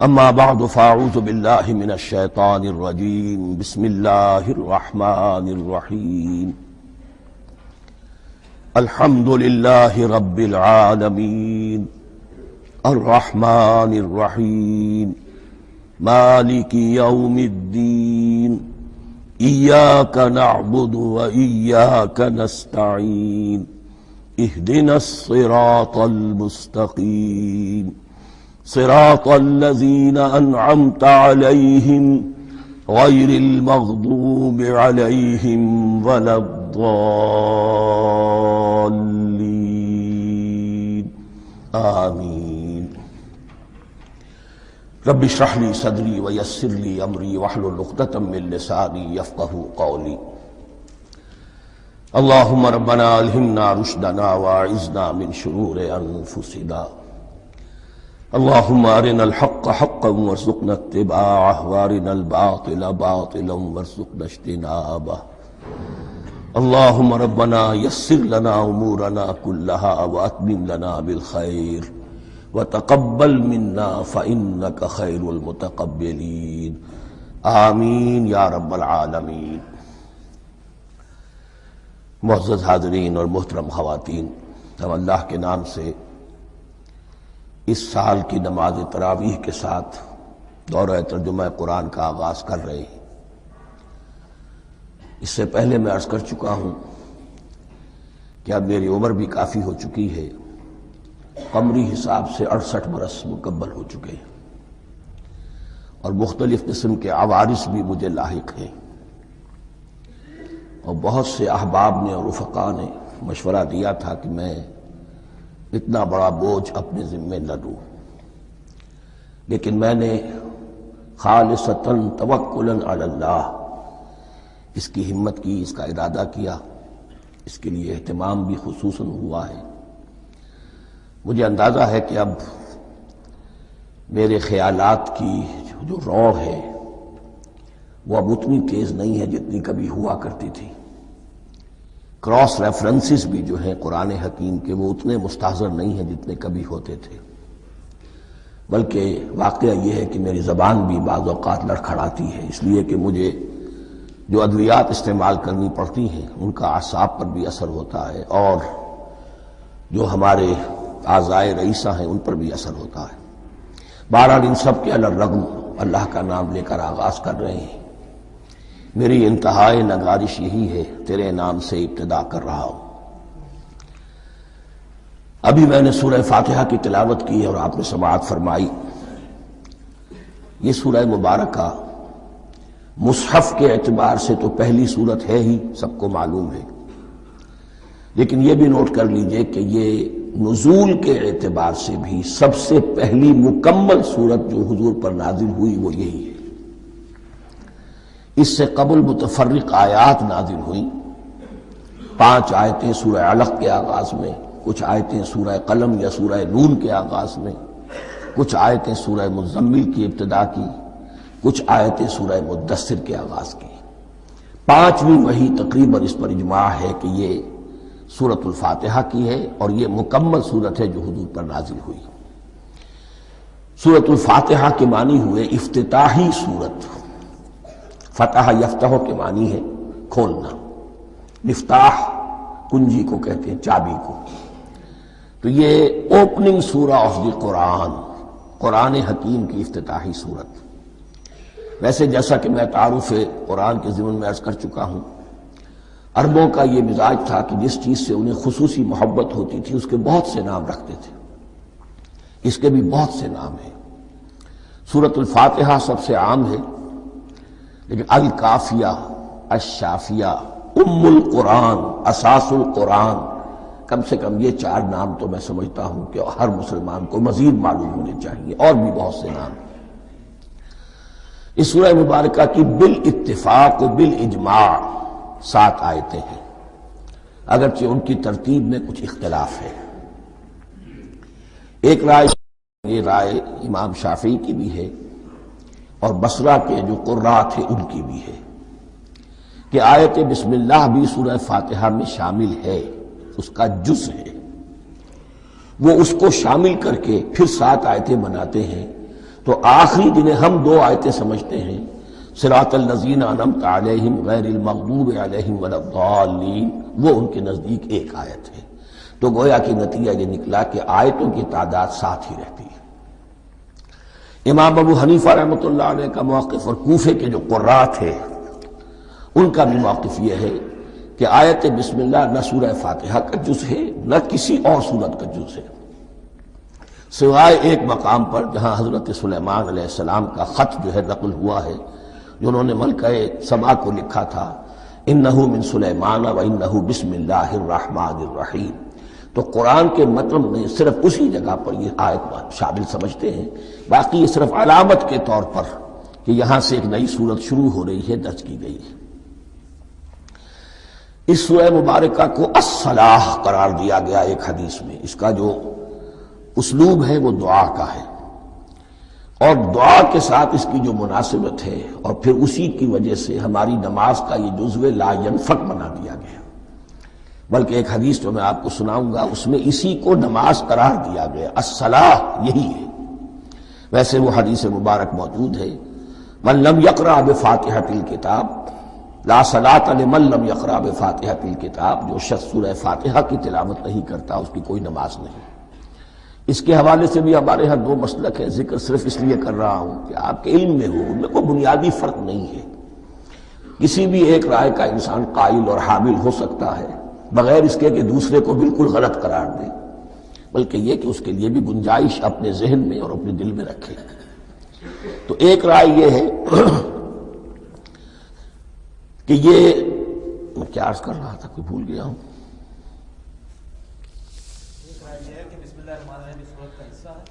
اما بعد فاعوذ باللہ من الشیطان الرجیم بسم اللہ الرحمن الرحیم الحمد للہ رب العالمین الرحمن الرحیم مالک یوم الدین ایاک نعبد وإیاک نستعین اہدنا الصراط المستقیم صراط الذين أنعمت عليهم غير المغضوب عليهم ولا الضالين آمين رب اشرح لي صدري ويسر لي أمري واحلل عقدة من لساني يفقهوا قولي اللهم ربنا ألهمنا رشدنا وأعذنا من شرور أنفسنا اللهم أرنا الحق حقا وارزقنا اتباعه وأرنا الباطل باطلا وارزقنا اجتنابه اللهم ربنا يسر لنا أمورنا كلها وأتمم لنا بالخير وتقبل منا فإنك خير المتقبلين آمین یا رب العالمین۔ معزز حاضرین اور محترم خواتین، ہم اللہ کے نام سے اس سال کی نماز تراویح کے ساتھ دورہ ترجمہ قرآن کا آغاز کر رہے ہیں۔ اس سے پہلے میں عرض کر چکا ہوں کہ اب میری عمر بھی کافی ہو چکی ہے، قمری حساب سے 68 برس مکمل ہو چکے ہیں، اور مختلف قسم کے عوارض بھی مجھے لاحق ہیں، اور بہت سے احباب نے اور رفقا نے مشورہ دیا تھا کہ میں اتنا بڑا بوجھ اپنے ذمے نہ لوں، لیکن میں نے خالصتاً توکلاً علی اللہ اس کی ہمت کی، اس کا ارادہ کیا، اس کے لیے اہتمام بھی خصوصاً ہوا ہے۔ مجھے اندازہ ہے کہ اب میرے خیالات کی جو رو ہے وہ اب اتنی تیز نہیں ہے جتنی کبھی ہوا کرتی تھی۔ کراس ریفرنسز بھی جو ہیں قرآن حکیم کے وہ اتنے مستحضر نہیں ہیں جتنے کبھی ہوتے تھے، بلکہ واقعہ یہ ہے کہ میری زبان بھی بعض اوقات لڑکھڑاتی ہے، اس لیے کہ مجھے جو ادویات استعمال کرنی پڑتی ہیں ان کا اعصاب پر بھی اثر ہوتا ہے، اور جو ہمارے اعضائے رئیسہ ہیں ان پر بھی اثر ہوتا ہے۔ بہرحال ان سب کے علی الرغم اللہ کا نام لے کر آغاز کر رہے ہیں۔ میری انتہائی نگارش یہی ہے، تیرے نام سے ابتدا کر رہا ہوں۔ ابھی میں نے سورہ فاتحہ کی تلاوت کی اور آپ نے سماعت فرمائی۔ یہ سورہ مبارکہ مصحف کے اعتبار سے تو پہلی سورت ہے ہی، سب کو معلوم ہے، لیکن یہ بھی نوٹ کر لیجئے کہ یہ نزول کے اعتبار سے بھی سب سے پہلی مکمل سورت جو حضور پر نازل ہوئی وہ یہی ہے۔ اس سے قبل متفرق آیات نازل ہوئیں، 5 آیتیں سورہ علق کے آغاز میں، کچھ آیتیں سورہ قلم یا سورہ نون کے آغاز میں، کچھ آیتیں سورہ مزمل کی ابتدا کی، کچھ آیتیں سورہ مدثر کے آغاز کی۔ 5ویں وحی تقریباً اس پر اجماع ہے کہ یہ سورۃ الفاتحہ کی ہے، اور یہ مکمل سورت ہے جو حضور پر نازل ہوئی۔ سورۃ الفاتحہ کے معنی ہوئے افتتاحی سورت، فتح یفتح کے معنی ہے کھولنا، مفتاح کنجی کو کہتے ہیں، چابی کو۔ تو یہ اوپننگ سورہ آف دی قرآن، قرآن حکیم کی افتتاحی صورت۔ ویسے جیسا کہ میں تعارف قرآن کے ضمن میں عرض کر چکا ہوں، عربوں کا یہ مزاج تھا کہ جس چیز سے انہیں خصوصی محبت ہوتی تھی اس کے بہت سے نام رکھتے تھے۔ اس کے بھی بہت سے نام ہیں۔ سورۃ الفاتحہ سب سے عام ہے، لیکن الکافیہ، الشافیہ، ام القرآن، اساس القرآن، کم سے کم یہ 4 نام تو میں سمجھتا ہوں کہ ہر مسلمان کو مزید معلوم ہونے چاہیے، اور بھی بہت سے نام ہیں۔ اس سورہ مبارکہ کی بالاتفاق و بالاجماع 7 آیتیں ہیں، اگرچہ ان کی ترتیب میں کچھ اختلاف ہے۔ ایک رائے، یہ رائے امام شافعی کی بھی ہے اور بصرہ کے جو قراء تھے ان کی بھی ہے، کہ آیت بسم اللہ بھی سورہ فاتحہ میں شامل ہے، اس کا جز ہے۔ وہ اس کو شامل کر کے پھر 7 آیتیں بناتے ہیں، تو آخری جنہیں ہم دو آیتیں سمجھتے ہیں، صراط الذین انعمت علیہم غیر المغضوب علیہم ولا الضالین، وہ ان کے نزدیک ایک آیت ہے۔ تو گویا کہ نتیجہ یہ نکلا کہ آیتوں کی تعداد ساتھ ہی رہتی ہے۔ امام ابو حنیفہ رحمۃ اللہ علیہ کا موقف اور کوفے کے جو قراء تھے ان کا بھی موقف یہ ہے کہ آیت بسم اللہ نہ سورہ فاتحہ کا جز ہے نہ کسی اور سورت کا جز ہے، سوائے ایک مقام پر جہاں حضرت سلیمان علیہ السلام کا خط جو ہے نقل ہوا ہے، جنہوں نے ملکہ سبا کو لکھا تھا انہ من سلیمان و انہ بسم اللہ الرحمن الرحیم، تو قرآن کے متن میں صرف اسی جگہ پر یہ آیت شامل سمجھتے ہیں، باقی یہ صرف علامت کے طور پر کہ یہاں سے ایک نئی سورت شروع ہو رہی ہے درج کی گئی ہے۔ اس سورہ مبارکہ کو الصلاح قرار دیا گیا ایک حدیث میں، اس کا جو اسلوب ہے وہ دعا کا ہے، اور دعا کے ساتھ اس کی جو مناسبت ہے اور پھر اسی کی وجہ سے ہماری نماز کا یہ جزو لا ینفک بنا دیا گیا، بلکہ ایک حدیث جو میں آپ کو سناؤں گا اس میں اسی کو نماز قرار دیا گیا، الصلاح یہی ہے۔ ویسے وہ حدیث مبارک موجود ہے، من لم یقرأ بفاتحۃ الکتاب لا صلاۃ لمن لم یقرأ بفاتحۃ الکتاب، جو شخص سورہ فاتحہ کی تلاوت نہیں کرتا اس کی کوئی نماز نہیں۔ اس کے حوالے سے بھی ہمارے ہاں دو مسلک ہے، ذکر صرف اس لیے کر رہا ہوں کہ آپ کے علم میں ہو، ان میں کوئی بنیادی فرق نہیں ہے، کسی بھی ایک رائے کا انسان قائل اور حامل ہو سکتا ہے بغیر اس کے کہ دوسرے کو بالکل غلط قرار دے، بلکہ یہ کہ اس کے لیے بھی گنجائش اپنے ذہن میں اور اپنے دل میں رکھے۔ تو ایک رائے یہ ہے کہ یہ میں کیا عرض کر رہا تھا کوئی بھول گیا ہوں،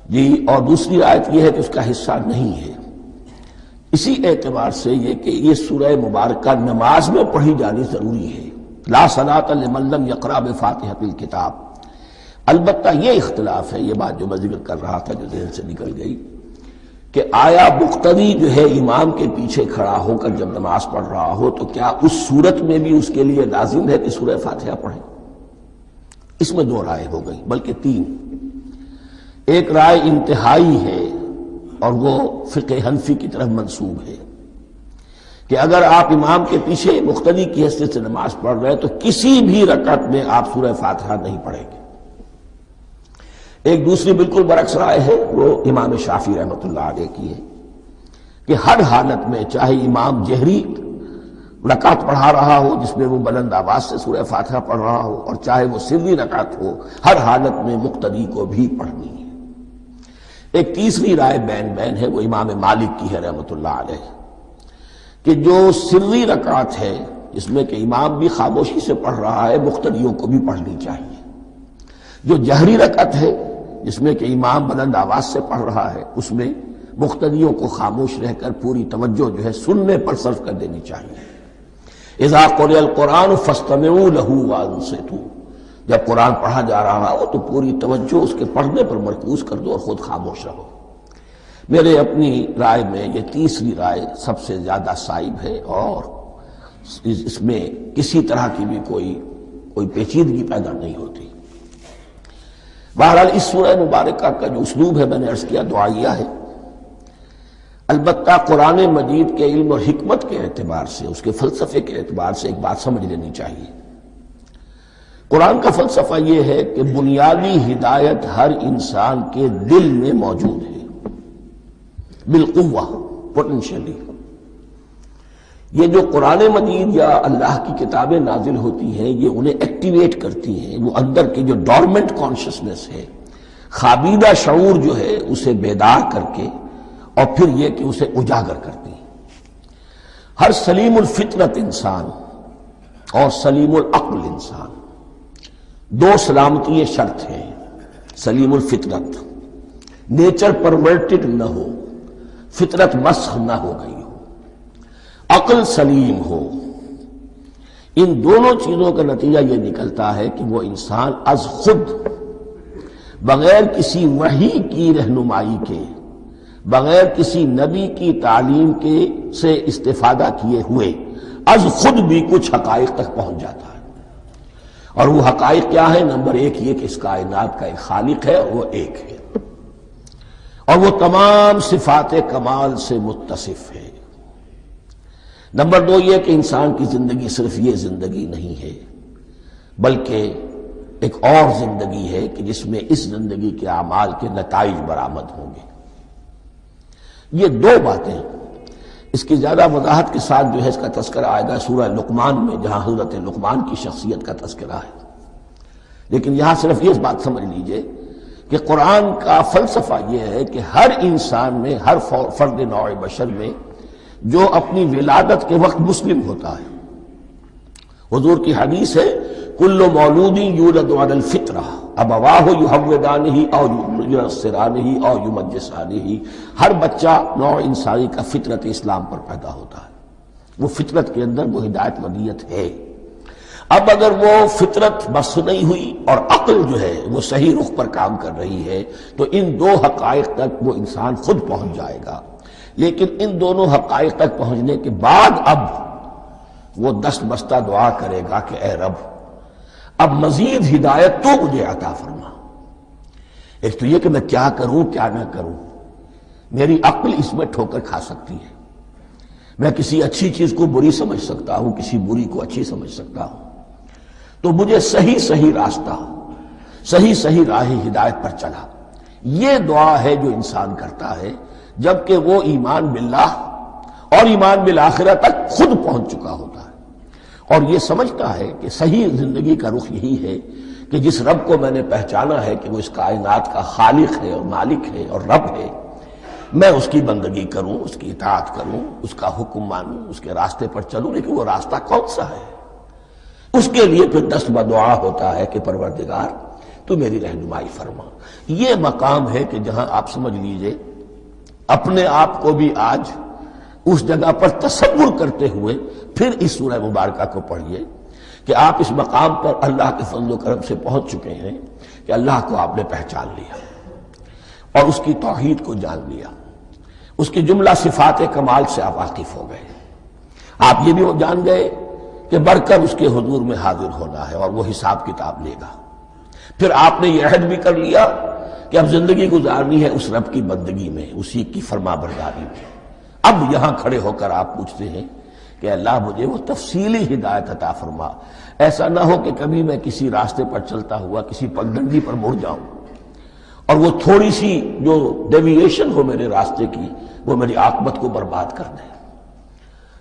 جی، اور دوسری آیت یہ ہے کہ اس کا حصہ نہیں ہے۔ اسی اعتبار سے یہ کہ یہ سورہ مبارکہ نماز میں پڑھی جانی ضروری ہے، لا صلاۃ لمن لم یقرأ بفاتحۃ الکتاب۔ البتہ یہ اختلاف ہے، یہ بات جو میں ذکر کر رہا تھا جو ذہن سے نکل گئی، کہ آیا مقتدی جو ہے امام کے پیچھے کھڑا ہو کر جب نماز پڑھ رہا ہو تو کیا اس صورت میں بھی اس کے لیے لازم ہے کہ سورہ فاتحہ پڑھے؟ اس میں دو رائے ہو گئی، بلکہ تین۔ ایک رائے انتہائی ہے اور وہ فقہ حنفی کی طرف منسوب ہے کہ اگر آپ امام کے پیچھے مقتدی کی حیثیت سے نماز پڑھ رہے تو کسی بھی رکعت میں آپ سورہ فاتحہ نہیں پڑھیں گے۔ ایک دوسری بالکل برعکس رائے ہے، وہ امام شافعی رحمۃ اللہ علیہ کی ہے کہ ہر حالت میں چاہے امام جہری رکعت پڑھا رہا ہو جس میں وہ بلند آواز سے سورہ فاتحہ پڑھ رہا ہو اور چاہے وہ سری رکعت ہو، ہر حالت میں مقتدی کو بھی پڑھنی ہے۔ ایک تیسری رائے بین ہے، وہ امام مالک کی ہے رحمۃ اللہ علیہ، کہ جو سری رکعت ہے جس میں کہ امام بھی خاموشی سے پڑھ رہا ہے مقتدیوں کو بھی پڑھنی چاہیے، جو جہری رکعت ہے جس میں کہ امام بلند آواز سے پڑھ رہا ہے اس میں مقتدیوں کو خاموش رہ کر پوری توجہ جو ہے سننے پر صرف کر دینی چاہیے۔ اذا قرئ القرآن فاستمعوا له وانصتوا، جب قرآن پڑھا جا رہا ہو تو پوری توجہ اس کے پڑھنے پر مرکوز کر دو اور خود خاموش رہو۔ میرے اپنی رائے میں یہ تیسری رائے سب سے زیادہ صائب ہے اور اس میں کسی طرح کی بھی کوئی پیچیدگی پیدا نہیں ہوتی۔ بہرحال اس سورہ مبارکہ کا جو اسلوب ہے میں نے عرض کیا دعائیہ ہے، البتہ قرآن مجید کے علم اور حکمت کے اعتبار سے، اس کے فلسفے کے اعتبار سے ایک بات سمجھ لینی چاہیے۔ قرآن کا فلسفہ یہ ہے کہ بنیادی ہدایت ہر انسان کے دل میں موجود ہے، بالقوہ، پوٹینشلی۔ یہ جو قرآن مجید یا اللہ کی کتابیں نازل ہوتی ہیں یہ انہیں ایکٹیویٹ کرتی ہیں، وہ اندر کی جو ڈورمنٹ کانشسنس ہے، خوابیدہ شعور جو ہے اسے بیدار کر کے اور پھر یہ کہ اسے اجاگر کرتی ہیں۔ ہر سلیم الفطرت انسان اور سلیم العقل انسان، دو سلامتی شرط ہیں۔ سلیم الفطرت، نیچر پرورٹڈ نہ ہو، فطرت مسخ نہ ہو گئی ہو، عقل سلیم ہو، ان دونوں چیزوں کا نتیجہ یہ نکلتا ہے کہ وہ انسان از خود بغیر کسی وحی کی رہنمائی کے، بغیر کسی نبی کی تعلیم کے سے استفادہ کیے ہوئے از خود بھی کچھ حقائق تک پہنچ جاتا ہے۔ اور وہ حقائق کیا ہے؟ نمبر ایک یہ کہ اس کائنات کا ایک خالق ہے اور وہ ایک ہے، اور وہ تمام صفات کمال سے متصف ہے۔ نمبر 2 یہ کہ انسان کی زندگی صرف یہ زندگی نہیں ہے، بلکہ ایک اور زندگی ہے کہ جس میں اس زندگی کے اعمال کے نتائج برآمد ہوں گے۔ یہ 2 باتیں، اس کی زیادہ وضاحت کے ساتھ جو ہے اس کا تذکرہ آئے گا سورہ لقمان میں، جہاں حضرت لقمان کی شخصیت کا تذکرہ ہے۔ لیکن یہاں صرف یہ بات سمجھ لیجئے کہ قرآن کا فلسفہ یہ ہے کہ ہر انسان میں، ہر فرد نوع بشر میں جو اپنی ولادت کے وقت مسلم ہوتا ہے، حضور کی حدیث ہے کل مولود یولد علی الفطرہ ابواہ یحودانہ او ینصرانہ او یمجسانہ، ہر بچہ نوع انسانی کا فطرت اسلام پر پیدا ہوتا ہے، وہ فطرت کے اندر وہ ہدایت ودیت ہے۔ اب اگر وہ فطرت بس نہیں ہوئی اور عقل جو ہے وہ صحیح رخ پر کام کر رہی ہے تو ان 2 حقائق تک وہ انسان خود پہنچ جائے گا۔ لیکن ان دونوں حقائق تک پہنچنے کے بعد اب وہ دست بستہ دعا کرے گا کہ اے رب اب مزید ہدایت تو مجھے عطا فرما۔ ایک تو یہ کہ میں کیا کروں کیا نہ کروں، میری عقل اس میں ٹھوکر کھا سکتی ہے، میں کسی اچھی چیز کو بری سمجھ سکتا ہوں، کسی بری کو اچھی سمجھ سکتا ہوں، تو مجھے صحیح راستہ، صحیح راہ ہدایت پر چلا۔ یہ دعا ہے جو انسان کرتا ہے جبکہ وہ ایمان باللہ اور ایمان بالآخرہ تک خود پہنچ چکا ہوتا ہے، اور یہ سمجھتا ہے کہ صحیح زندگی کا رخ یہی ہے کہ جس رب کو میں نے پہچانا ہے کہ وہ اس کائنات کا خالق ہے اور مالک ہے اور رب ہے، میں اس کی بندگی کروں، اس کی اطاعت کروں، اس کا حکم مانوں، اس کے راستے پر چلوں۔ لیکن وہ راستہ کون سا ہے؟ اس کے لیے پھر دست بدعا ہوتا ہے کہ پروردگار تو میری رہنمائی فرما۔ یہ مقام ہے کہ جہاں آپ سمجھ لیجئے اپنے آپ کو بھی آج اس جگہ پر تصور کرتے ہوئے پھر اس سورہ مبارکہ کو پڑھیے کہ آپ اس مقام پر اللہ کے فضل و کرم سے پہنچ چکے ہیں کہ اللہ کو آپ نے پہچان لیا اور اس کی توحید کو جان لیا، اس کی جملہ صفات کمال سے آپ واقف ہو گئے۔ آپ یہ بھی جان گئے کہ بڑھ کر اس کے حضور میں حاضر ہونا ہے اور وہ حساب کتاب لے گا۔ پھر آپ نے یہ عہد بھی کر لیا کہ اب زندگی گزارنی ہے اس رب کی بندگی میں، اسی کی فرما برداری میں۔ اب یہاں کھڑے ہو کر آپ پوچھتے ہیں کہ اللہ مجھے وہ تفصیلی ہدایت عطا فرما، ایسا نہ ہو کہ کبھی میں کسی راستے پر چلتا ہوا کسی پگڈنڈی پر مڑ جاؤں اور وہ تھوڑی سی جو ڈیوییشن ہو میرے راستے کی وہ میری عاقبت کو برباد کر دے۔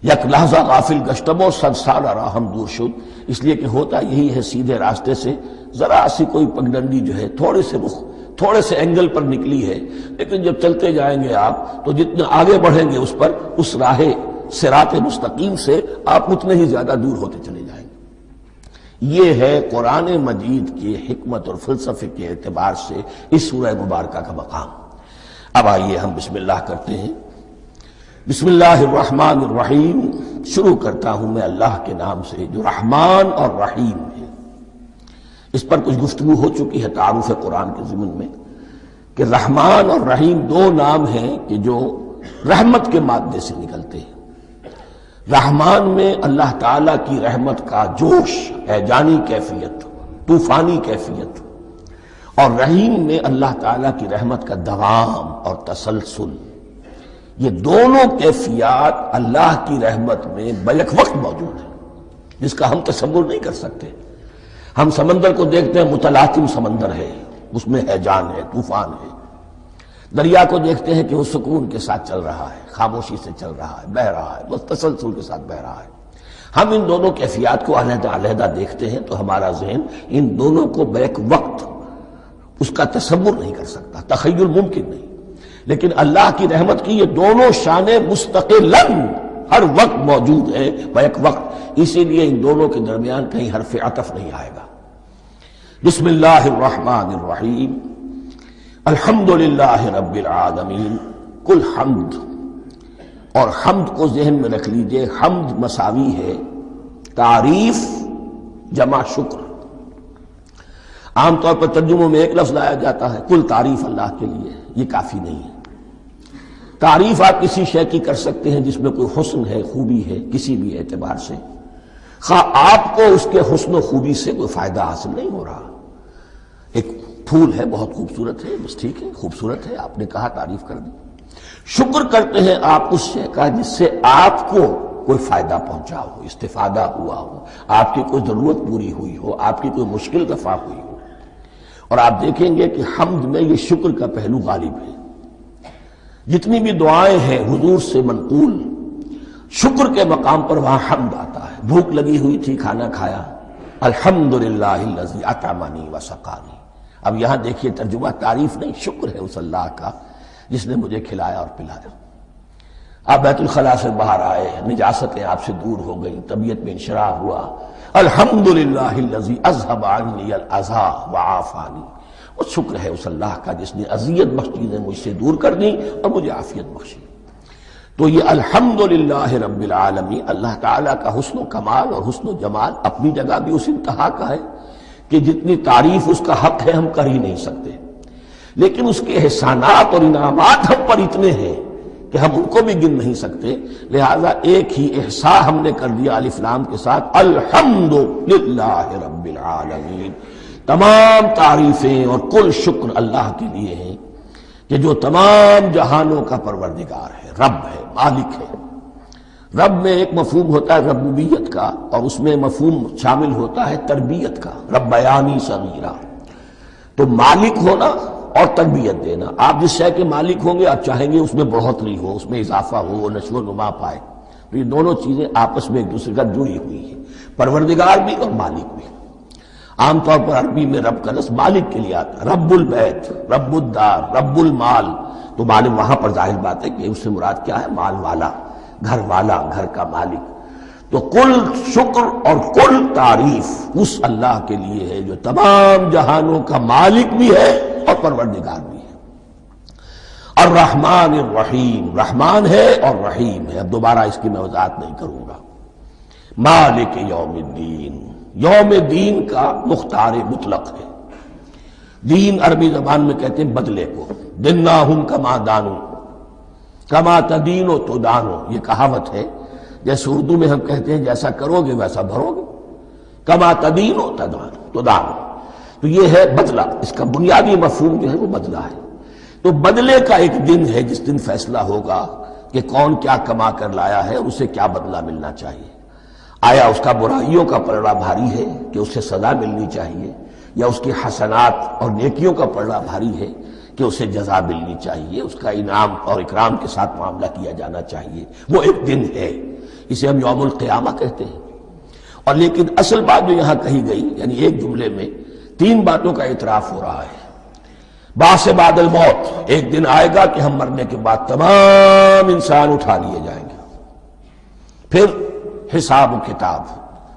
یک لحظہ غافل گشتم و 100 سال راہم دور شد، اس لیے کہ ہوتا یہی ہے سیدھے راستے سے ذرا سی کوئی پگڈنڈی جو ہے تھوڑے سے اینگل پر نکلی ہے، لیکن جب چلتے جائیں گے آپ تو جتنا آگے بڑھیں گے اس پر، اس راہ صراط مستقیم سے آپ اتنے ہی زیادہ دور ہوتے چلے جائیں گے۔ یہ ہے قرآن مجید کی حکمت اور فلسفے کے اعتبار سے اس سورہ مبارکہ کا مقام۔ اب آئیے ہم بسم اللہ کرتے ہیں۔ بسم اللہ الرحمن الرحیم، شروع کرتا ہوں میں اللہ کے نام سے جو رحمان اور رحیم ہے۔ اس پر کچھ گفتگو ہو چکی ہے تعارف قرآن کے ضمن میں کہ رحمان اور رحیم 2 نام ہیں کہ جو رحمت کے مادے سے نکلتے ہیں۔ رحمان میں اللہ تعالیٰ کی رحمت کا جوش، ہیجانی کیفیت، طوفانی کیفیت، اور رحیم میں اللہ تعالیٰ کی رحمت کا دوام اور تسلسل۔ یہ دونوں کیفیات اللہ کی رحمت میں بیک وقت موجود ہیں، جس کا ہم تصور نہیں کر سکتے۔ ہم سمندر کو دیکھتے ہیں، متلاطم سمندر ہے، اس میں ہیجان ہے، طوفان ہے۔ دریا کو دیکھتے ہیں کہ وہ سکون کے ساتھ چل رہا ہے، خاموشی سے چل رہا ہے، بہہ رہا ہے، بس تسلسل کے ساتھ بہہ رہا ہے۔ ہم ان دونوں کیفیات کو علیحدہ علیحدہ دیکھتے ہیں تو ہمارا ذہن ان دونوں کو بیک وقت اس کا تصور نہیں کر سکتا، تخیل ممکن نہیں۔ لیکن اللہ کی رحمت کی یہ دونوں شانیں مستقلاً ہر وقت موجود ہیں بیک وقت، اسی لیے ان دونوں کے درمیان کہیں حرف عطف نہیں آئے گا۔ بسم اللہ الرحمن الرحیم، الحمد للہ رب العالمین، کل حمد، اور حمد کو ذہن میں رکھ لیجئے، حمد مساوی ہے تعریف جمع شکر۔ عام طور پر ترجموں میں ایک لفظ لایا جاتا ہے، کل تعریف اللہ کے لیے، یہ کافی نہیں ہے۔ تعریف آپ کسی شے کی کر سکتے ہیں جس میں کوئی حسن ہے، خوبی ہے، کسی بھی اعتبار سے، خواہ آپ کو اس کے حسن و خوبی سے کوئی فائدہ حاصل نہیں ہو رہا۔ ایک پھول ہے، بہت خوبصورت ہے، بس ٹھیک ہے، خوبصورت ہے، آپ نے کہا، تعریف کر دی۔ شکر کرتے ہیں آپ اس شے کا جس سے آپ کو کوئی فائدہ پہنچا ہو، استفادہ ہوا ہو، آپ کی کوئی ضرورت پوری ہوئی ہو، آپ کی کوئی مشکل رفع ہوئی ہو۔ اور آپ دیکھیں گے کہ حمد میں یہ شکر کا پہلو غالب ہے۔ جتنی بھی دعائیں ہیں حضور سے منقول، شکر کے مقام پر وہاں حمد آتا ہے۔ بھوک لگی ہوئی تھی، کھانا کھایا، الحمدللہ الذی اطعمنی وسقانی۔ اب یہاں دیکھیے ترجمہ، تعریف نہیں، شکر ہے اس اللہ کا جس نے مجھے کھلایا اور پلایا۔ آپ بیت الخلاء سے باہر آئے، نجاستیں آپ سے دور ہو گئی، طبیعت میں انشراح ہوا، الحمدللہ الذی اذھب عنی الاذی وعافانی۔ اور شکر ہے اس اللہ کا جس نے اذیت بخش چیزیں مجھ سے دور کر دیں اور مجھے عافیت بخشی۔ تو یہ الحمدللہ رب العالمین، اللہ تعالیٰ کا حسن و کمال اور حسن و جمال اپنی جگہ بھی اس انتہا کا ہے کہ جتنی تعریف اس کا حق ہے ہم کر ہی نہیں سکتے، لیکن اس کے احسانات اور انعامات ہم پر اتنے ہیں کہ ہم ان کو بھی گن نہیں سکتے۔ لہذا ایک ہی احصاء ہم نے کر دیا الف لام کے ساتھ، الحمدللہ رب العالمین۔ تمام تعریفیں اور کل شکر اللہ کے لیے ہیں کہ جو تمام جہانوں کا پروردگار ہے، رب ہے، مالک ہے۔ رب میں ایک مفہوم ہوتا ہے ربوبیت کا، اور اس میں مفہوم شامل ہوتا ہے تربیت کا، ربیانی صغیرہ۔ تو مالک ہونا اور تربیت دینا، آپ جس شے کے مالک ہوں گے آپ چاہیں گے اس میں بڑھوتری ہو، اس میں اضافہ ہو، وہ نشو و نما پائے۔ تو یہ دونوں چیزیں آپس میں ایک دوسرے کا جڑی ہوئی ہیں، پروردگار بھی اور مالک بھی۔ عام طور پر عربی میں رب کا لفظ مالک کے لیے آتا ہے، رب البیت، رب الدار، رب المال۔ تو مالک وہاں پر ظاہر بات ہے کہ اس سے مراد کیا ہے، مال والا، گھر والا، گھر کا مالک۔ تو کل شکر اور کل تعریف اس اللہ کے لیے ہے جو تمام جہانوں کا مالک بھی ہے اور پروردگار بھی ہے۔ الرحمن الرحیم، رحمان ہے اور رحیم ہے۔ اب دوبارہ اس کی میں وضاحت نہیں کروں گا۔ مالک یوم الدین، یوم دین کا مختار مطلق ہے۔ دین عربی زبان میں کہتے ہیں بدلے کو، دناہم کما دانو، کما تدینو تو دانو، یہ کہاوت ہے۔ جیسے اردو میں ہم کہتے ہیں جیسا کرو گے ویسا بھرو گے، کما تدینو تو دانو۔ تو یہ ہے بدلہ، اس کا بنیادی مفہوم جو ہے وہ بدلہ ہے۔ تو بدلے کا ایک دن ہے جس دن فیصلہ ہوگا کہ کون کیا کما کر لایا ہے اور اسے کیا بدلہ ملنا چاہیے۔ آیا اس کا برائیوں کا پلڑا بھاری ہے کہ اسے سزا ملنی چاہیے، یا اس کی حسنات اور نیکیوں کا پلڑا بھاری ہے کہ اسے جزا ملنی چاہیے، اس کا انعام اور اکرام کے ساتھ معاملہ کیا جانا چاہیے۔ وہ ایک دن ہے، اسے ہم یوم القیامہ کہتے ہیں۔ اور لیکن اصل بات جو یہاں کہی گئی، یعنی ایک جملے میں تین باتوں کا اعتراف ہو رہا ہے۔ بعث بعد الموت، ایک دن آئے گا کہ ہم مرنے کے بعد تمام انسان اٹھا لیے جائیں گے، پھر حساب و کتاب،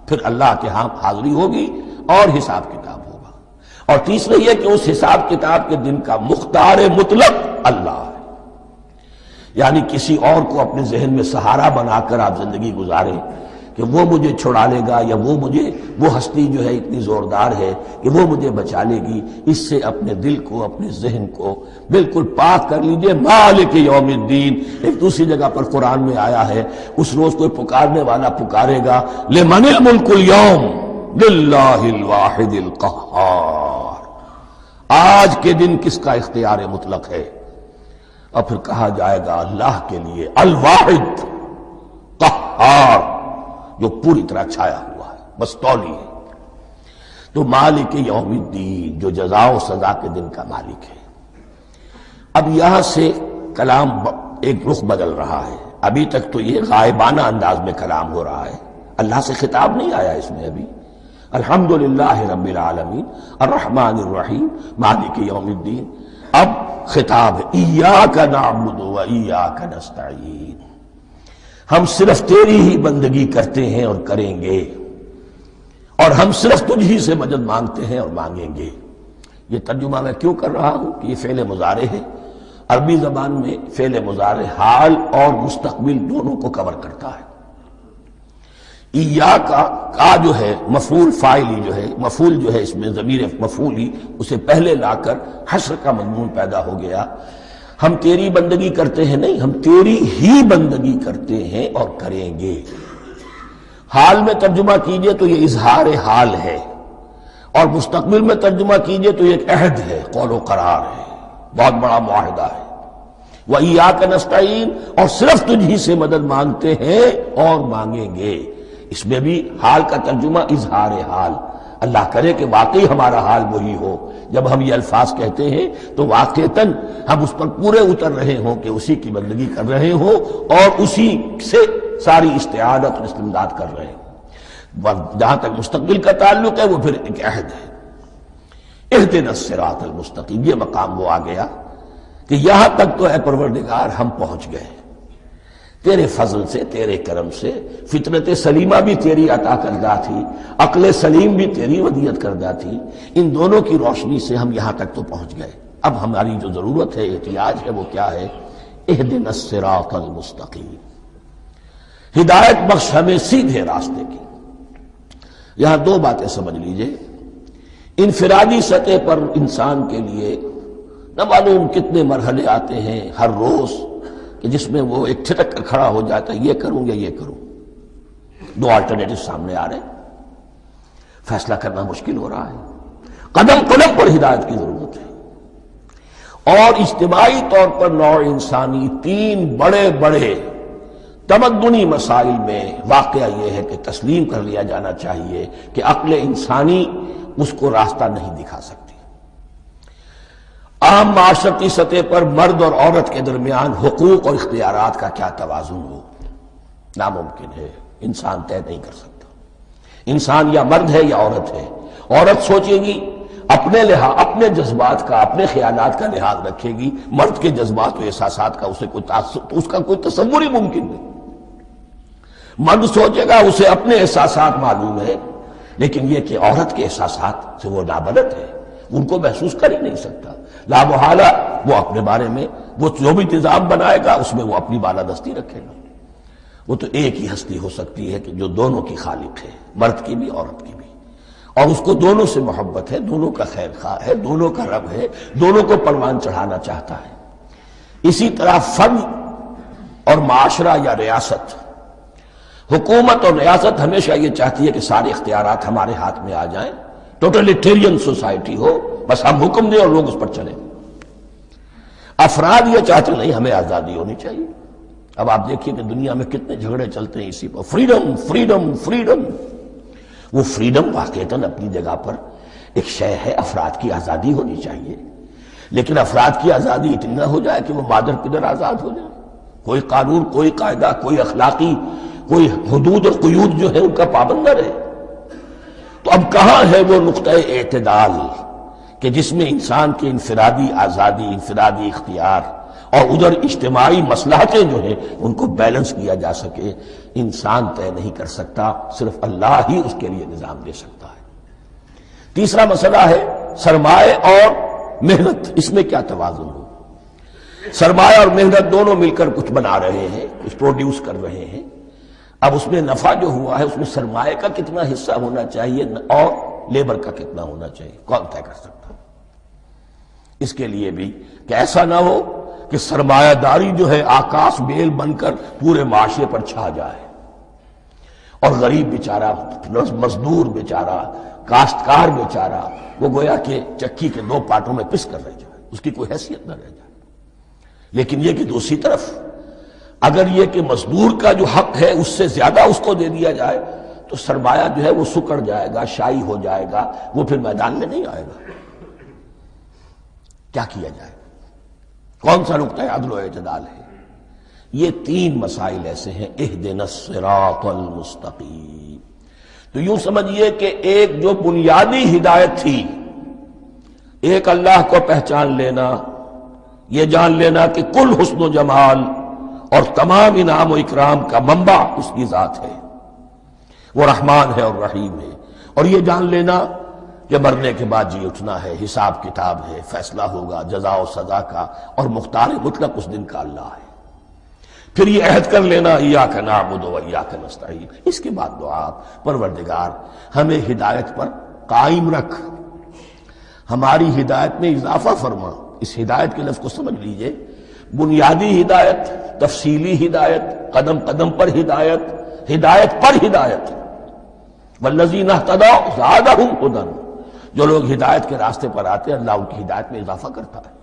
پھر اللہ کے ہاں حاضری ہوگی اور حساب کتاب ہوگا۔ اور تیسرا یہ کہ اس حساب کتاب کے دن کا مختار مطلق اللہ ہے، یعنی کسی اور کو اپنے ذہن میں سہارا بنا کر آپ زندگی گزاریں کہ وہ مجھے چھڑا لے گا، یا وہ ہستی جو ہے اتنی زوردار ہے کہ وہ مجھے بچا لے گی، اس سے اپنے دل کو، اپنے ذہن کو بالکل پاک کر لیجئے۔ مالک یوم الدین، ایک دوسری جگہ پر قرآن میں آیا ہے، اس روز کوئی پکارنے والا پکارے گا، لمن الملک اليوم للہ الواحد القہار، آج کے دن کس کا اختیار مطلق ہے؟ اور پھر کہا جائے گا اللہ کے لیے، الواحد قہار، جو پوری طرح چھایا ہوا ہے، بس تولی ہے۔ تو مالک یوم الدین، جو جزا و سزا کے دن کا مالک ہے۔ اب یہاں سے کلام ایک رخ بدل رہا ہے۔ ابھی تک تو یہ غائبانہ انداز میں کلام ہو رہا ہے، اللہ سے خطاب نہیں آیا اس میں ابھی۔ الحمدللہ رب العالمین الرحمن الرحیم مالک یوم الدین۔ اب خطاب ہے، ایاک نعبد و ایاک نستعین، ہم صرف تیری ہی بندگی کرتے ہیں اور کریں گے، اور ہم صرف تجھ ہی سے مدد مانگتے ہیں اور مانگیں گے۔ یہ ترجمہ میں کیوں کر رہا ہوں کہ یہ فعل مضارع ہے۔ عربی زبان میں فعل مضارع حال اور مستقبل دونوں کو کور کرتا ہے۔ ایاک کا جو ہے مفعول فاعلی جو ہے، مفعول جو ہے اس میں ضمیر مفعولی، اسے پہلے لا کر حشر کا مضمون پیدا ہو گیا۔ ہم تیری بندگی کرتے ہیں نہیں، ہم تیری ہی بندگی کرتے ہیں اور کریں گے۔ حال میں ترجمہ کیجئے تو یہ اظہار حال ہے، اور مستقبل میں ترجمہ کیجئے تو یہ ایک عہد ہے، قول و قرار ہے، بہت بڑا معاہدہ ہے۔ وَإِيَّاكَ نَسْتَعِينُ، اور صرف تجھ ہی سے مدد مانگتے ہیں اور مانگیں گے۔ اس میں بھی حال کا ترجمہ اظہار حال، اللہ کرے کہ واقعی ہمارا حال وہی ہو، جب ہم یہ الفاظ کہتے ہیں تو واقعتاً ہم اس پر پورے اتر رہے ہوں کہ اسی کی بندگی کر رہے ہوں اور اسی سے ساری استعانت اور استمداد کر رہے ہیں۔ جہاں تک مستقبل کا تعلق ہے وہ پھر ایک عہد ہے، اہدنا الصراط المستقیم، یہ مقام وہ آ گیا کہ یہاں تک تو اے پروردگار ہم پہنچ گئے، تیرے فضل سے، تیرے کرم سے، فطرت سلیمہ بھی تیری عطا کردہ تھی، عقل سلیم بھی تیری ودیعت کردہ تھی، ان دونوں کی روشنی سے ہم یہاں تک تو پہنچ گئے۔ اب ہماری جو ضرورت ہے، احتیاج ہے، وہ کیا ہے؟ اہدنا الصراط المستقیم، ہدایت بخش ہمیں سیدھے راستے کی۔ یہاں دو باتیں سمجھ لیجئے، انفرادی سطح پر انسان کے لیے نہ معلوم کتنے مرحلے آتے ہیں ہر روز کہ جس میں وہ ایک ٹھٹک کر کھڑا ہو جاتا ہے، یہ کروں یا یہ کروں، دو آلٹرنیٹو سامنے آ رہے ہیں، فیصلہ کرنا مشکل ہو رہا ہے، قدم قدم پر ہدایت کی ضرورت ہے۔ اور اجتماعی طور پر نوع انسانی تین بڑے بڑے تمدنی مسائل میں واقعہ یہ ہے کہ تسلیم کر لیا جانا چاہیے کہ عقل انسانی اس کو راستہ نہیں دکھا سکتی۔ عام معاشرتی سطح پر مرد اور عورت کے درمیان حقوق اور اختیارات کا کیا توازن ہو، ناممکن ہے، انسان طے نہیں کر سکتا۔ انسان یا مرد ہے یا عورت ہے، عورت سوچے گی اپنے لحاظ، اپنے جذبات کا، اپنے خیالات کا لحاظ رکھے گی، مرد کے جذبات و احساسات کا اس کا کوئی تصور ہی ممکن نہیں۔ مرد سوچے گا اسے اپنے احساسات معلوم ہے، لیکن یہ کہ عورت کے احساسات سے وہ نابلد ہے، ان کو محسوس کر ہی نہیں سکتا، لا محالہ وہ اپنے بارے میں وہ جو بھی نظام بنائے گا اس میں وہ اپنی بالادستی رکھے گا۔ وہ تو ایک ہی ہستی ہو سکتی ہے کہ جو دونوں کی خالق ہے، مرد کی بھی عورت کی بھی، اور اس کو دونوں سے محبت ہے، دونوں کا خیر خواہ ہے، دونوں کا رب ہے، دونوں کو پروان چڑھانا چاہتا ہے۔ اسی طرح فرد اور معاشرہ یا ریاست، حکومت اور ریاست ہمیشہ یہ چاہتی ہے کہ سارے اختیارات ہمارے ہاتھ میں آ جائیں، ٹوٹلیٹیرین سوسائٹی ہو، بس ہم حکم دیں اور لوگ اس پر چلیں۔ افراد یہ چاہتے نہیں، ہمیں آزادی ہونی چاہیے۔ اب آپ دیکھیے کہ دنیا میں کتنے جھگڑے چلتے ہیں اسی پر، فریڈم فریڈم فریڈم۔ وہ فریڈم واقعتاً اپنی جگہ پر ایک شے ہے، افراد کی آزادی ہونی چاہیے، لیکن افراد کی آزادی اتنی نہ ہو جائے کہ وہ مادر پدر آزاد ہو جائے، کوئی قانون، کوئی قاعدہ، کوئی اخلاقی کوئی حدود اور قیود جو ہے ان کا پابند نہ رہے۔ تو اب کہاں ہے وہ نقطہ اعتدال کہ جس میں انسان کی انفرادی آزادی، انفرادی اختیار اور ادھر اجتماعی مصلحتیں جو ہیں ان کو بیلنس کیا جا سکے؟ انسان طے نہیں کر سکتا، صرف اللہ ہی اس کے لیے نظام دے سکتا ہے۔ تیسرا مسئلہ ہے سرمایہ اور محنت، اس میں کیا توازن ہو؟ سرمایہ اور محنت دونوں مل کر کچھ بنا رہے ہیں، کچھ پروڈیوس کر رہے ہیں۔ اب اس میں نفع جو ہوا ہے اس میں سرمایہ کا کتنا حصہ ہونا چاہیے اور لیبر کا کتنا ہونا چاہیے، کون طے کر سکتا ہے؟ اس کے لیے بھی کہ ایسا نہ ہو کہ سرمایہ داری جو ہے آکاش بیل بن کر پورے معاشرے پر چھا جائے اور غریب بیچارہ، مزدور بیچارہ، کاشتکار بیچارہ وہ گویا کہ چکی کے دو پارٹوں میں پس کر رہ جائے، اس کی کوئی حیثیت نہ رہ جائے۔ لیکن یہ کہ دوسری طرف اگر یہ کہ مزدور کا جو حق ہے اس سے زیادہ اس کو دے دیا جائے تو سرمایہ جو ہے وہ سکڑ جائے گا، شائی ہو جائے گا، وہ پھر میدان میں نہیں آئے گا۔ کیا کیا جائے؟ کون سا نقطہ عدل و اعتدال ہے؟ یہ تین مسائل ایسے ہیں، اہدنا الصراط المستقیم۔ تو یوں سمجھیے کہ ایک جو بنیادی ہدایت تھی، ایک اللہ کو پہچان لینا، یہ جان لینا کہ کل حسن و جمال اور تمام انعام و اکرام کا منبع اس کی ذات ہے، وہ رحمان ہے اور رحیم ہے، اور یہ جان لینا کہ مرنے کے بعد جی اٹھنا ہے، حساب کتاب ہے، فیصلہ ہوگا جزا و سزا کا، اور مختار مطلق اس دن کا اللہ ہے۔ پھر یہ عہد کر لینا ایاک نعبد و ایاک نستعین۔ اس کے بعد دعا، پروردگار ہمیں ہدایت پر قائم رکھ، ہماری ہدایت میں اضافہ فرما۔ اس ہدایت کے لفظ کو سمجھ لیجئے، بنیادی ہدایت، تفصیلی ہدایت، قدم قدم پر ہدایت، ہدایت پر ہدایت، والذین اہتدوا زادہم ھدی، جو لوگ ہدایت کے راستے پر آتے ہیں اللہ ان کی ہدایت میں اضافہ کرتا ہے۔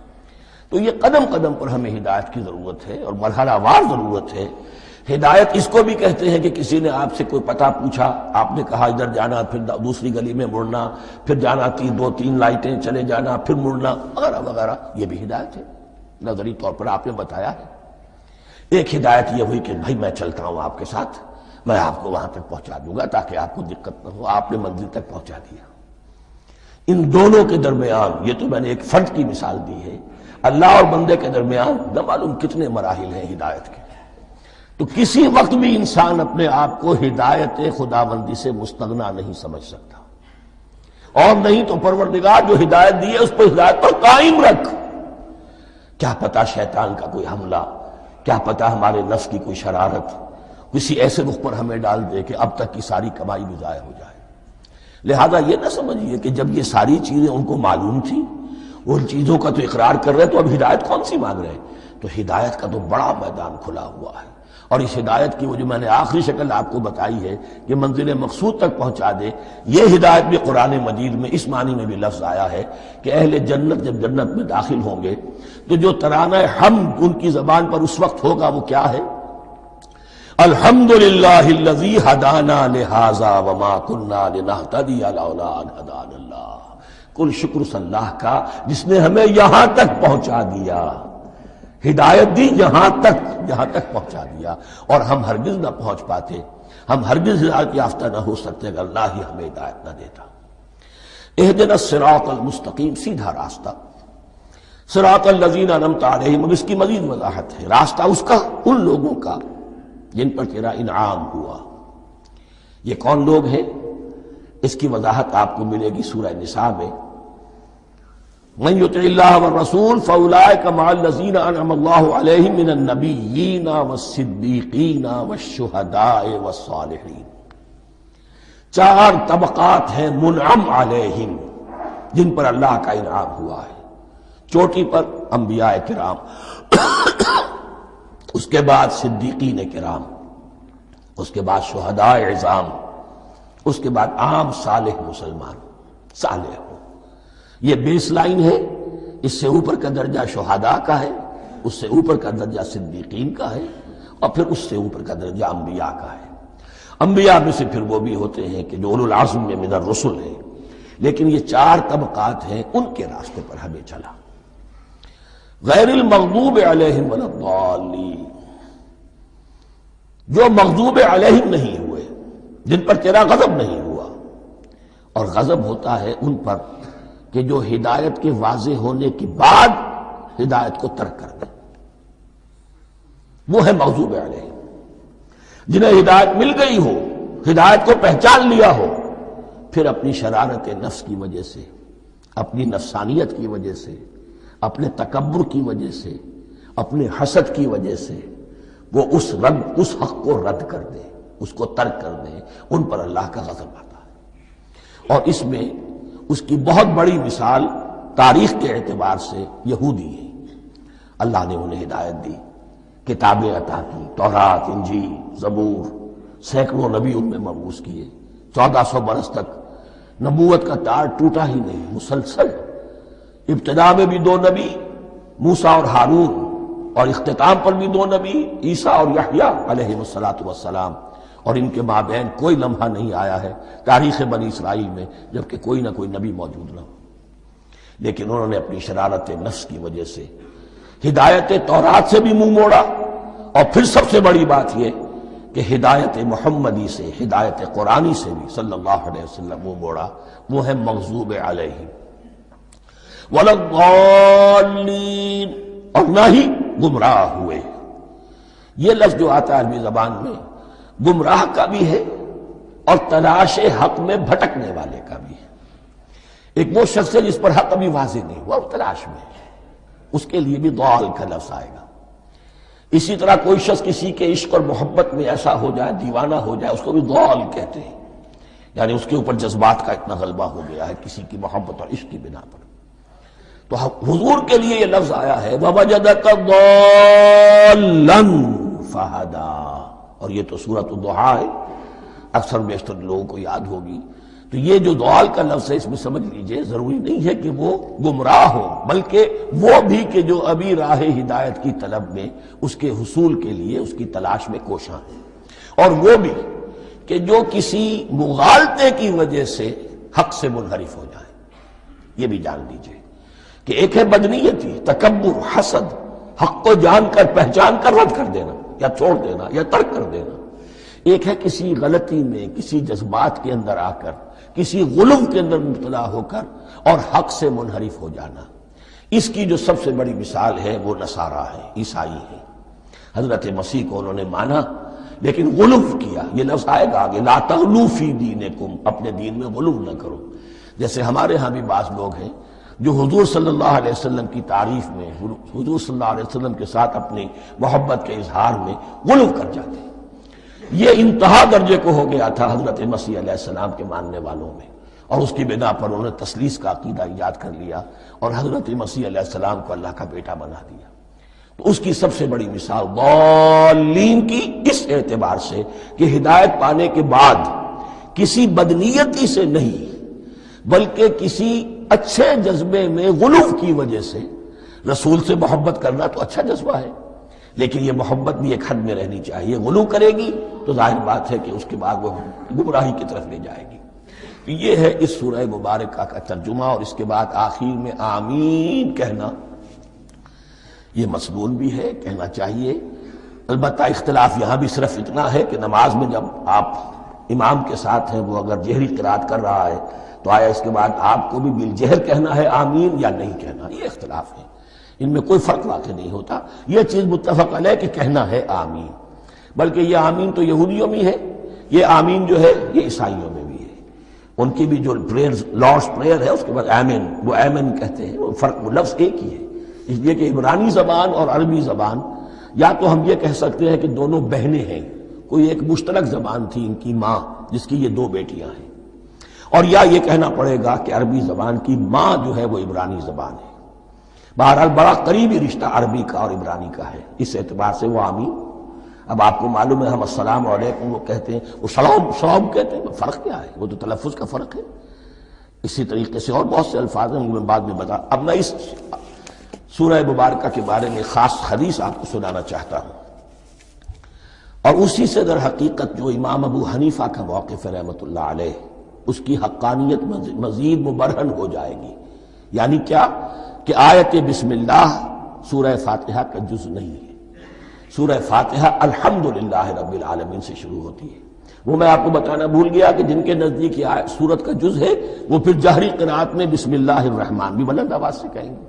تو یہ قدم قدم پر ہمیں ہدایت کی ضرورت ہے اور مرحلہ وار ضرورت ہے۔ ہدایت اس کو بھی کہتے ہیں کہ کسی نے آپ سے کوئی پتہ پوچھا، آپ نے کہا ادھر جانا، پھر دوسری گلی میں مڑنا، پھر جانا 2-3 لائٹیں چلے جانا، پھر مڑنا وغیرہ وغیرہ، یہ بھی ہدایت ہے، نظری طور پر آپ نے بتایا ہے۔ ایک ہدایت یہ ہوئی کہ بھائی میں چلتا ہوں آپ کے ساتھ، میں آپ کو وہاں تک پہنچا دوں گا تاکہ آپ کو دقت نہ ہو، آپ نے منزل تک پہنچا دیا۔ ان دونوں کے درمیان، یہ تو میں نے ایک فرد کی مثال دی ہے، اللہ اور بندے کے درمیان نہ معلوم کتنے مراحل ہیں ہدایت کے۔ تو کسی وقت بھی انسان اپنے آپ کو ہدایت خداوندی سے مستغنا نہیں سمجھ سکتا، اور نہیں تو پروردگار جو ہدایت دی ہے اس پر ہدایت پر قائم رکھ۔ کیا پتہ شیطان کا کوئی حملہ، کیا پتہ ہمارے نفس کی کوئی شرارت کسی ایسے رخ پر ہمیں ڈال دے کہ اب تک کی ساری کمائی بھی ضائع ہو جائے۔ لہذا یہ نہ سمجھیے کہ جب یہ ساری چیزیں ان کو معلوم تھی، ان چیزوں کا تو اقرار کر رہے تو اب ہدایت کون سی مانگ رہے ہیں؟ تو ہدایت کا تو بڑا میدان کھلا ہوا ہے، اور اس ہدایت کی وہ جو میں نے آخری شکل آپ کو بتائی ہے کہ منزل مقصود تک پہنچا دے، یہ ہدایت بھی قرآن مجید میں اس معنی میں بھی لفظ آیا ہے کہ اہل جنت جب جنت میں داخل ہوں گے تو جو ترانہ حمد ان کی زبان پر اس وقت ہوگا وہ کیا ہے؟ الحمدللہ الذی ہدانا لہذا وما کننا لنہتدی لولا ان ہدانا اللہ۔ کل شکر اللہ کا جس نے ہمیں یہاں تک پہنچا دیا، ہدایت دی یہاں تک پہنچا دیا، اور ہم ہرگز نہ پہنچ پاتے، ہم ہرگز ہدایت یافتہ نہ ہو سکتے اگر اللہ ہی ہمیں ہدایت نہ دیتا۔ اہدنا الصراط المستقیم، سیدھا راستہ، صراط الذین انعمت علیہم، اب اس کی مزید وضاحت ہے، راستہ اس کا ان لوگوں کا جن پر تیرا انعام ہوا۔ یہ کون لوگ ہیں؟ اس کی وضاحت آپ کو ملے گی سورہ نساء میں، من یطع اللہ والرسول فاولئک مع الذین انعم اللہ علیہم من النبیین والصدیقین والشہداء والصالحین۔ 4 طبقات ہیں منعم علیہم جن پر اللہ کا انعام ہوا ہے۔ چوٹی پر انبیاء کرام، اس کے بعد صدیقین کرام، اس کے بعد شہداء عظام، اس کے بعد عام صالح مسلمان، صالح ہو۔ یہ بیس لائن ہے، اس سے اوپر کا درجہ شہداء کا ہے، اس سے اوپر کا درجہ صدیقین کا ہے، اور پھر اس سے اوپر کا درجہ انبیاء کا ہے۔ انبیاء میں سے پھر وہ بھی ہوتے ہیں کہ جو اولو العزم میں من الرسل ہیں، لیکن یہ 4 طبقات ہیں، ان کے راستے پر ہمیں چلا۔ غیر المغضوب علیہم ولا الضالین، جو مغضوب علیہم نہیں ہوئے، جن پر تیرا غضب نہیں ہوا، اور غضب ہوتا ہے ان پر کہ جو ہدایت کے واضح ہونے کے بعد ہدایت کو ترک کر دیں، وہ ہے مغضوب علیہم۔ جنہیں ہدایت مل گئی ہو، ہدایت کو پہچان لیا ہو، پھر اپنی شرارت نفس کی وجہ سے، اپنی نفسانیت کی وجہ سے، اپنے تکبر کی وجہ سے، اپنے حسد کی وجہ سے وہ اس حق کو رد کر دیں، اس کو ترک کر دیں، ان پر اللہ کا غضب آتا ہے۔ اور اس میں اس کی بہت بڑی مثال تاریخ کے اعتبار سے یہودی ہے۔ اللہ نے انہیں ہدایت دی، کتابیں عطا کی، تورات، انجیل، زبور، سینکڑوں نبی ان میں مبعوث کیے، 1400 برس تک نبوت کا تار ٹوٹا ہی نہیں، مسلسل۔ ابتدا میں بھی 2 نبی، موسیٰ اور ہارون، اور اختتام پر بھی 2 نبی، عیسیٰ اور یحییٰ علیہ السلام، اور ان کے مابین کوئی لمحہ نہیں آیا ہے تاریخ بنی اسرائیل میں جبکہ کوئی نہ کوئی نبی موجود نہ ہو۔ لیکن انہوں نے اپنی شرارت نفس کی وجہ سے ہدایت تورات سے بھی منہ موڑا، اور پھر سب سے بڑی بات یہ کہ ہدایت محمدی سے، ہدایت قرآنی سے بھی صلی اللہ علیہ وسلم منہ موڑا، وہ ہے مغضوب علیہم ولا الضالین، اور نہ ہی گمراہ ہوئے۔ یہ لفظ جو آتا ہے عربی زبان میں گمراہ کا بھی ہے اور تلاش حق میں بھٹکنے والے کا بھی ہے۔ ایک وہ شخص ہے جس پر حق ابھی واضح نہیں ہوا، وہ تلاش میں ہے، اس کے لیے بھی ضال کا لفظ آئے گا۔ اسی طرح کوئی شخص کسی کے عشق اور محبت میں ایسا ہو جائے، دیوانہ ہو جائے، اس کو بھی ضال کہتے ہیں، یعنی اس کے اوپر جذبات کا اتنا غلبہ ہو گیا ہے کسی کی محبت اور عشق کی بنا پر۔ تو حضور کے لیے یہ لفظ آیا ہے وَوَجَدَكَ ضَالًّا فَهَدَىٰ، اور یہ تو سورۃ الضحیٰ ہے، اکثر بیشتر لوگوں کو یاد ہوگی تو یہ جو ضلال کا لفظ ہے اس میں سمجھ لیجئے ضروری نہیں ہے کہ وہ گمراہ ہو، بلکہ وہ بھی کہ جو ابھی راہ ہدایت کی طلب میں اس کے حصول کے لیے اس کی تلاش میں کوشاں ہیں، اور وہ بھی کہ جو کسی مغالطے کی وجہ سے حق سے منحرف ہو جائے۔ یہ بھی جان لیجئے کہ ایک ہے بدنیتی، تکبر، حسد، حق کو جان کر پہچان کر رد کر دینا یا چھوڑ دینا یا ترک کر دینا، ایک ہے کسی غلطی میں، کسی جذبات کے اندر آ کر، کسی غلو کے اندر مبتلا ہو کر اور حق سے منحرف ہو جانا۔ اس کی جو سب سے بڑی مثال ہے وہ نصارہ ہے، عیسائی ہے۔ حضرت مسیح کو انہوں نے مانا لیکن غلو کیا، یہ لفظ آئے گا آگے، لا تغلو فی دینکم، اپنے دین میں غلو نہ کرو۔ جیسے ہمارے ہاں بھی بعض لوگ ہیں جو حضور صلی اللہ علیہ وسلم کی تعریف میں، حضور صلی اللہ علیہ وسلم کے ساتھ اپنی محبت کے اظہار میں غلو کر جاتے ہیں۔ یہ انتہا درجے کو ہو گیا تھا حضرت مسیح علیہ السلام کے ماننے والوں میں، اور اس کی بنا پر انہوں نے تثلیث کا عقیدہ ایجاد کر لیا اور حضرت مسیح علیہ السلام کو اللہ کا بیٹا بنا دیا۔ تو اس کی سب سے بڑی مثال ضالین کی اس اعتبار سے کہ ہدایت پانے کے بعد کسی بدنیتی سے نہیں بلکہ کسی اچھے جذبے میں غلو کی وجہ سے، رسول سے محبت کرنا تو اچھا جذبہ ہے لیکن یہ محبت بھی ایک حد میں رہنی چاہیے۔ غلو کرے گی تو ظاہر بات ہے کہ اس کے بعد وہ گمراہی کی طرف لے جائے گی۔ تو یہ ہے اس سورہ مبارکہ کا ترجمہ، اور اس کے بعد آخر میں آمین کہنا یہ مسنون بھی ہے، کہنا چاہیے۔ البتہ اختلاف یہاں بھی صرف اتنا ہے کہ نماز میں جب آپ امام کے ساتھ ہیں، وہ اگر جہری قرات کر رہا ہے تو آیا اس کے بعد آپ کو بھی بالجہر کہنا ہے آمین یا نہیں کہنا، یہ اختلاف ہے، ان میں کوئی فرق واقع نہیں ہوتا۔ یہ چیز متفق علیہ کہ کہنا ہے آمین، بلکہ یہ آمین تو یہودیوں میں ہے، یہ آمین جو ہے یہ عیسائیوں میں بھی ہے۔ ان کی بھی جو پریئر، لارڈس پریئر ہے، اس کے بعد آمین، وہ آمین کہتے ہیں، وہ فرق، وہ لفظ ایک ہی ہے۔ اس لیے کہ عبرانی زبان اور عربی زبان، یا تو ہم یہ کہہ سکتے ہیں کہ دونوں بہنیں ہیں، کوئی ایک مشترک زبان تھی ان کی ماں جس کی یہ دو بیٹیاں ہیں، اور یا یہ کہنا پڑے گا کہ عربی زبان کی ماں جو ہے وہ عبرانی زبان ہے۔ بہرحال بڑا قریبی رشتہ عربی کا اور عبرانی کا ہے، اس اعتبار سے وہ آمین۔ اب آپ کو معلوم ہے ہم السلام علیکم وہ کہتے ہیں، وہ سلام کہتے ہیں، فرق کیا ہے؟ وہ تو تلفظ کا فرق ہے۔ اسی طریقے سے اور بہت سے الفاظ ہیں، میں بعد میں بتا۔ اب میں اس سورہ مبارکہ کے بارے میں خاص حدیث آپ کو سنانا چاہتا ہوں، اور اسی سے در حقیقت جو امام ابو حنیفہ کا موقف ہے رحمۃ اللہ علیہ، اس کی حقانیت مزید مبرہن ہو جائے گی۔ یعنی کیا کہ آیت بسم اللہ سورہ فاتحہ کا جز نہیں ہے۔ سورہ فاتحہ الحمدللہ رب العالمین سے شروع ہوتی ہے۔ وہ میں آپ کو بتانا بھول گیا کہ جن کے نزدیک یہ سورت کا جز ہے وہ پھر جہری قرات میں بسم اللہ الرحمن بھی بلند آواز سے کہیں گے،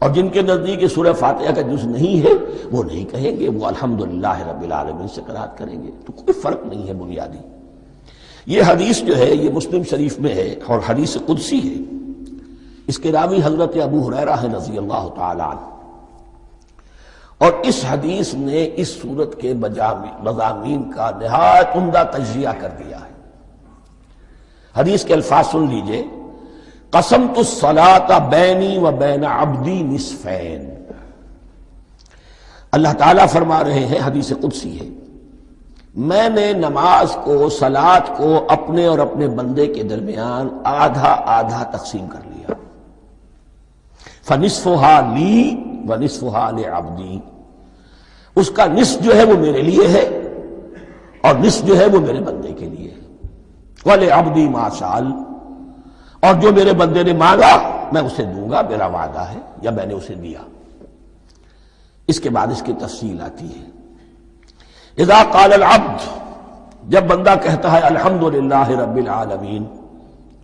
اور جن کے نزدیک یہ سورہ فاتحہ کا جز نہیں ہے وہ نہیں کہیں گے، وہ الحمدللہ رب العالمین سے قرات کریں گے۔ تو کوئی فرق نہیں ہے بنیادی۔ یہ حدیث جو ہے یہ مسلم شریف میں ہے اور حدیث قدسی ہے۔ اس کے راوی حضرت ابو ہریرہ ہے رضی اللہ تعالی عنہ، اور اس حدیث نے اس سورت کے مضامین کا نہایت عمدہ تجزیہ کر دیا ہے۔ حدیث کے الفاظ سن لیجئے، قسمت الصلاۃ بینی و بین عبدی نصفین۔ اللہ تعالیٰ فرما رہے ہیں، حدیث قدسی ہے، میں نے نماز کو، صلاۃ کو اپنے اور اپنے بندے کے درمیان آدھا آدھا تقسیم کر لیا۔ فنصفها لی ونصفها لعبدی، اس کا نصف جو ہے وہ میرے لیے ہے اور نصف جو ہے وہ میرے بندے کے لیے ہے۔ وَلِعَبْدِي مَا سَأَلَ، اور جو میرے بندے نے مانگا میں اسے دوں گا، میرا وعدہ ہے یا میں نے اسے دیا۔ اس کے بعد اس کی تفصیل آتی ہے، اذا قال العبد، جب بندہ کہتا ہے الحمدللہ رب العالمین،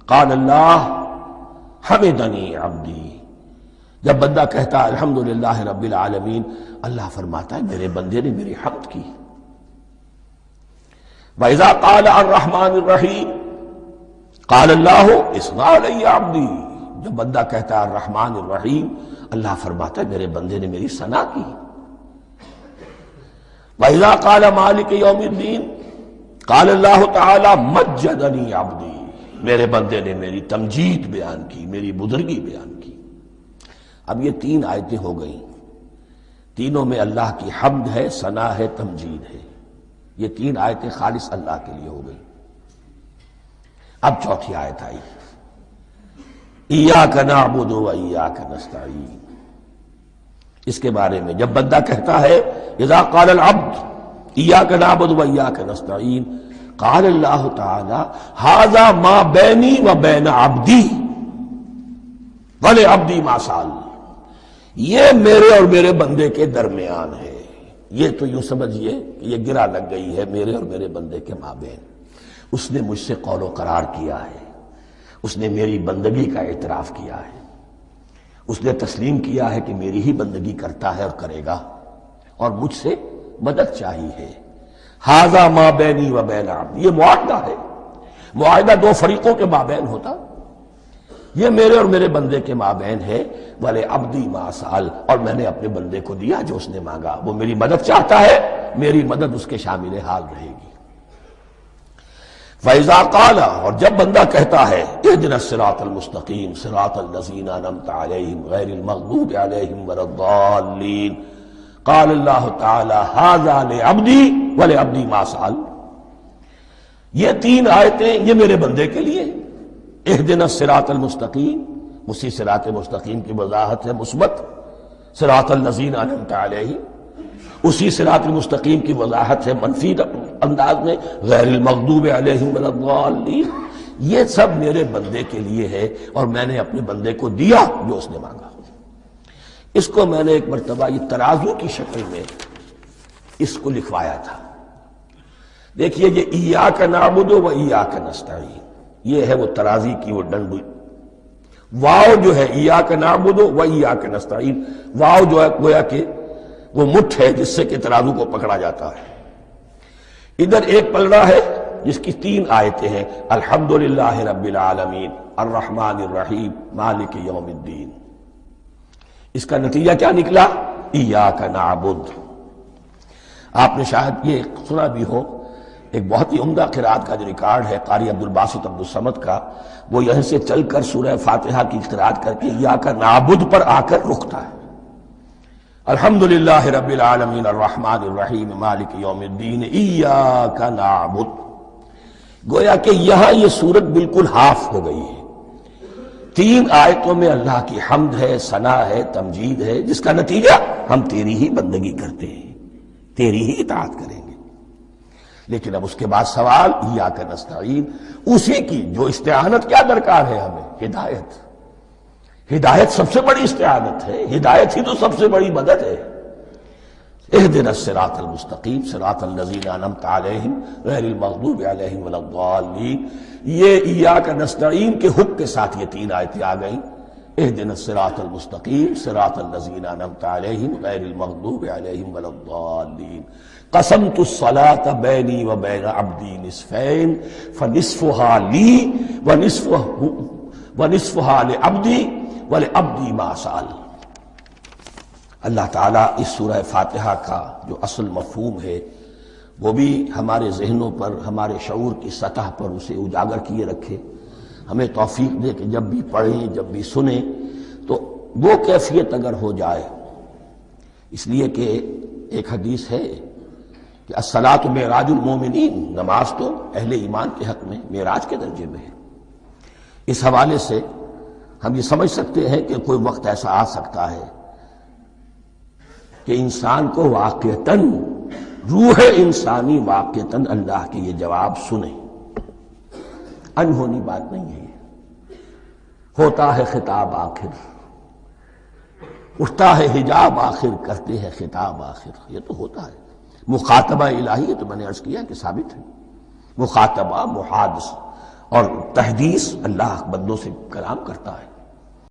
قال اللہ حمدنی عبدی، جب بندہ کہتا ہے الحمدللہ رب العالمین، اللہ فرماتا ہے میرے بندے نے میری حمد کی۔ وَإِذَا قَالَ الرَّحْمَنِ الرَّحِيمِ قَالَ اللَّهُ اثْنَى عَلَيَّ عَبْدِي، جب بندہ کہتا ہے الرحمن الرحیم، اللہ فرماتا ہے میرے بندے نے میری ثنا کی۔ وَإِذَا قَالَ مَالِكِ يَوْمِ الدِّينِ قَالَ اللَّهُ تَعَالَى مَجَّدَنِي عَبْدِي، میرے بندے نے میری تمجید بیان کی، میری بزرگی بیان کی۔ اب یہ تین آیتیں ہو گئیں، تینوں میں اللہ کی حمد ہے، ثنا ہے، تمجید ہے۔ یہ تین آیتیں خالص اللہ کے لیے ہو گئی۔ اب چوتھی آیت آئی، ایاک نعبد و ایاک نستعین۔ اس کے بارے میں جب بندہ کہتا ہے اذا قال العبد ایاک نعبد و ایاک نستعین، قال اللہ تعالی ھذا ما بینی و بین عبدی ولعبدی ما سأل، یہ میرے اور میرے بندے کے درمیان ہے۔ یہ تو یوں سمجھیے کہ یہ گرہ لگ گئی ہے میرے اور میرے بندے کے مابین۔ اس نے مجھ سے قول و قرار کیا ہے، اس نے میری بندگی کا اعتراف کیا ہے، اس نے تسلیم کیا ہے کہ میری ہی بندگی کرتا ہے اور کرے گا، اور مجھ سے مدد چاہیے ہے۔ ھذا ما بینی و بین عبدی، یہ معاہدہ ہے، معاہدہ دو فریقوں کے مابین ہوتا، یہ میرے اور میرے بندے کے مابین ہے۔ وَلِ عَبْدِي مَا سَأَلَ، اور میں نے اپنے بندے کو دیا جو اس نے مانگا، وہ میری مدد چاہتا ہے، میری مدد اس کے شامل حال رہے گی۔ فَإِذَا قَالَ، اور جب بندہ کہتا ہے اهْدِنَا الصِّرَاطَ الْمُسْتَقِيمَ صِرَاطَ الَّذِينَ أَنْعَمْتَ عَلَيْهِمْ غَيْرِ الْمَغْضُوبِ عَلَيْهِمْ وَلَا الضَّالِّينَ، قال اللہ تعالی ھذا لعبدی ولعبدی ما سأل، یہ تین آیتیں یہ میرے بندے کے لیے ہیں۔ اهدنا الصراط المستقیم، اسی صراط مستقیم کی وضاحت ہے مثبت، صراط الذین انعمت علیہم، اسی صراط المستقیم کی وضاحت ہے منفی انداز میں، غیر المغضوب علیہم ولا الضالین۔ یہ سب میرے بندے کے لیے ہے اور میں نے اپنے بندے کو دیا جو اس نے مانگا۔ اس کو میں نے ایک مرتبہ یہ ترازو کی شکل میں اس کو لکھوایا تھا۔ دیکھیے یہ ایاک نعبد و ایاک نستعین، یہ ہے وہ ترازی کی وہ ڈنڈی۔ واو جو ہے ایاک نعبد و ایاک نستعین، واو جو ہے گویا کہ وہ مٹھ ہے جس سے کہ ترازو کو پکڑا جاتا ہے۔ ادھر ایک پلڑا ہے جس کی تین آیتیں ہیں، الحمدللہ رب العالمین الرحمن الرحیم مالک یوم الدین۔ اس کا نتیجہ کیا نکلا؟ ایاک نعبد۔ آپ نے شاید یہ سنا بھی ہو، ایک بہت ہی عمدہ قرات کا جو ریکارڈ ہے قاری عبدالباسط عبدالصمد کا، وہ یہیں سے چل کر سورہ فاتحہ کی قرات کر کے ایاک نعبد پر آ کر رکتا ہے۔ الحمدللہ رب العالمین الرحمن الرحیم مالک یوم الدین ایاک نعبد۔ گویا کہ یہاں یہ صورت بالکل ہاف ہو گئی ہے، تین آیتوں میں اللہ کی حمد ہے، ثنا ہے، تمجید ہے، جس کا نتیجہ ہم تیری ہی بندگی کرتے ہیں، تیری ہی اطاعت کریں گے۔ لیکن اب اس کے بعد سوال ایاک نستعین، اسی کی جو استعانت کیا درکار ہے ہمیں؟ ہدایت۔ ہدایت سب سے بڑی استعانت ہے، ہدایت ہی تو سب سے بڑی مدد ہے۔ اهدنا الصراط المستقیم صراط الذین انعمت علیہم غیر المغضوب علیہم ولا الضالین۔ یہ ایاک نستعین کے حکم کے ساتھ یہ تین آیتیں آ گئیں، اهدنا الصراط المستقیم صراط الذین انعمت علیہم غیر المغضوب علیہم ولا الضالین۔ قسمت الصلاة بینی و بین عبدی نصفین فنصفها لی ونصفها لعبدی ولعبدی ما سأل۔ اللہ تعالیٰ اس سورہ فاتحہ کا جو اصل مفہوم ہے وہ بھی ہمارے ذہنوں پر، ہمارے شعور کی سطح پر اسے اجاگر کیے رکھے، ہمیں توفیق دے کہ جب بھی پڑھیں، جب بھی سنیں تو وہ کیفیت اگر ہو جائے۔ اس لیے کہ ایک حدیث ہے کہ الصلاۃ معراج المومنین، نماز تو اہل ایمان کے حق میں معراج کے درجے میں ہے۔ اس حوالے سے ہم یہ سمجھ سکتے ہیں کہ کوئی وقت ایسا آ سکتا ہے کہ انسان کو واقعتاً، روح انسانی واقعتاً اللہ کے یہ جواب سنے۔ انہونی بات نہیں ہے یہ، ہوتا ہے خطاب آخر، اٹھتا ہے حجاب آخر، کرتے ہیں خطاب آخر، یہ تو ہوتا ہے۔ مخاطبہ الہی، تو میں نے عرض کیا کہ ثابت ہے، مخاطبہ، محادث اور تحدیث، اللہ بندوں سے کلام کرتا ہے۔